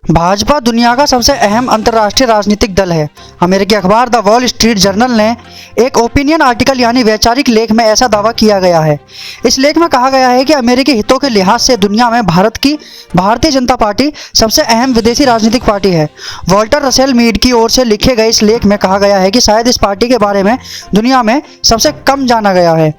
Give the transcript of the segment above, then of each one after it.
भाजपा दुनिया का सबसे अहम अंतर्राष्ट्रीय राजनीतिक दल है। अमेरिकी अखबार द वॉल स्ट्रीट जर्नल ने एक ओपिनियन आर्टिकल यानी वैचारिक लेख में ऐसा दावा किया गया है। इस लेख में कहा गया है कि अमेरिकी हितों के लिहाज से दुनिया में भारतीय जनता पार्टी सबसे अहम विदेशी राजनीतिक पार्टी है। वॉल्टर रसेल मीड की ओर से लिखे गए इस लेख में कहा गया है कि शायद इस पार्टी के बारे में दुनिया में सबसे कम जाना गया है।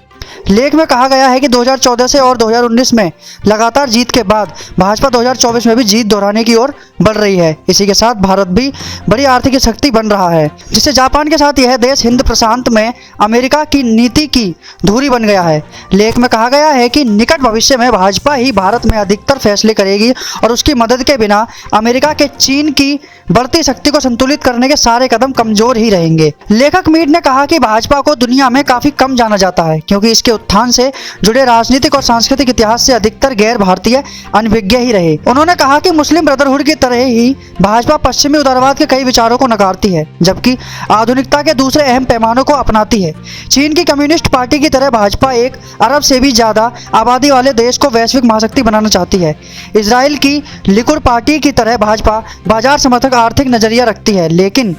लेख में कहा गया है कि 2014 से और 2019 में लगातार जीत के बाद भाजपा 2024 में भी जीत दोहराने की ओर बढ़ रही है। इसी के साथ भारत भी बड़ी आर्थिक शक्ति बन रहा है, जिससे जापान के साथ यह देश हिंद प्रशांत में अमेरिका की नीति की धुरी बन गया है। लेख में कहा गया है कि निकट भविष्य में भाजपा ही भारत में अधिकतर फैसले करेगी और उसकी मदद के बिना अमेरिका के चीन की बढ़ती शक्ति को संतुलित करने के सारे कदम कमजोर ही रहेंगे। लेखक मीड ने कहा कि भाजपा को दुनिया में काफी कम जाना जाता है, क्योंकि इसके उत्थान से जुड़े राजनीतिक और सांस्कृतिक इतिहास से अधिकतर गैर भारतीय अनभिज्ञ ही रहे। उन्होंने कहा कि मुस्लिम ब्रदरहुड की तरह ही भाजपा पश्चिमी उदारवाद के कई विचारों को नकारती है, जबकि आधुनिकता के दूसरे अहम पैमानों को अपनाती है। चीन की कम्युनिस्ट पार्टी की तरह भाजपा एक अरब से भी ज्यादा आबादी वाले देश को वैश्विक महाशक्ति बनाना चाहती है। इजराइल की लिकुड पार्टी की तरह भाजपा बाजार समर्थक आर्थिक नजरिया रखती है, लेकिन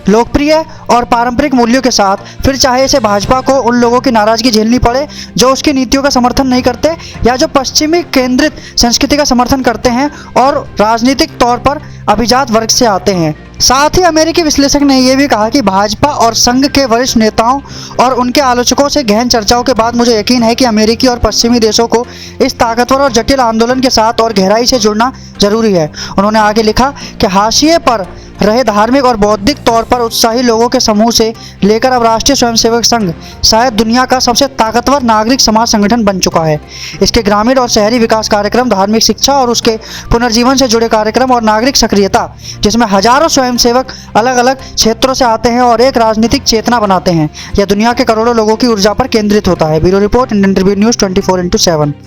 लोकप्रिय और पारंपरिक मूल्यों के साथ। फिर चाहे इसे भाजपा को उन लोगों की नाराजगी झेलनी पड़े जो उसकी नीतियों का समर्थन नहीं करते या जो पश्चिमी केंद्रित संस्कृति का समर्थन करते हैं और राजनीतिक तौर पर अभिजात वर्ग से आते हैं। साथ ही अमेरिकी विश्लेषक ने यह भी कहा कि भाजपा और संघ के वरिष्ठ नेताओं और उनके आलोचकों से गहन चर्चाओं के बाद मुझे यकीन है कि अमेरिकी और पश्चिमी देशों को इस ताकतवर और जटिल आंदोलन के साथ और गहराई से जुड़ना जरूरी है। उन्होंने आगे लिखा कि हाशिए पर रहे धार्मिक और बौद्धिक तौर पर उत्साही लोगों के समूह से लेकर अब राष्ट्रीय स्वयंसेवक संघ शायद दुनिया का सबसे ताकतवर नागरिक समाज संगठन बन चुका है। इसके ग्रामीण और शहरी विकास कार्यक्रम, धार्मिक शिक्षा और उसके पुनर्जीवन से जुड़े कार्यक्रम और नागरिक सक्रियता, जिसमें हजारों स्वयंसेवक अलग अलग क्षेत्रों से आते हैं और एक राजनीतिक चेतना बनाते हैं, यह दुनिया के करोड़ों लोगों की ऊर्जा पर केंद्रित होता है। Bureau report, Indian Tribune news 24x7।